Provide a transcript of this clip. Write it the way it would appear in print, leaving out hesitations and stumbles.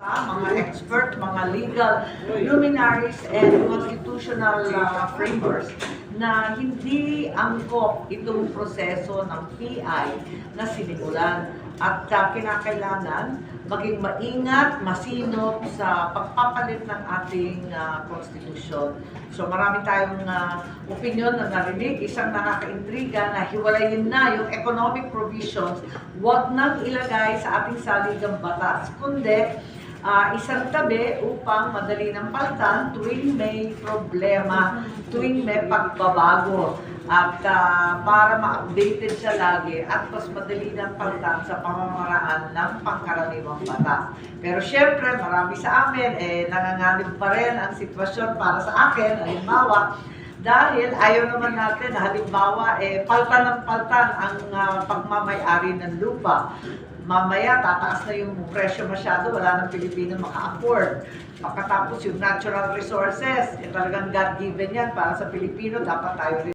Mga expert, mga legal luminaries and constitutional framers na hindi angkop itong proseso ng PI na sinimulan at kinakailangan maging maingat, masinop sa pagpapalit ng ating konstitusyon. So marami tayong opinion na narinig, isang nakakaintriga na hiwalayin na yung economic provisions, wag nang ilagay sa ating saligang batas, kundi isang tabi upang madali ng palitan tuwing may problema, tuwing may pagbabago at para ma-updated siya lagi at mas madali ng palitan sa pamamaraan ng pangkaraniwang batas. Pero syempre, marami sa amin, nanganganib pa rin ang sitwasyon para sa akin, halimbawa, dahil ayaw naman natin, halimbawa, paltan ng paltan ang pagmamayari ng lupa. Mamaya, tataas na yung presyo masyado, wala nang Pilipino maka-afford. Pagkatapos yung natural resources, talagang God-given yan para sa Pilipino, dapat tayo rin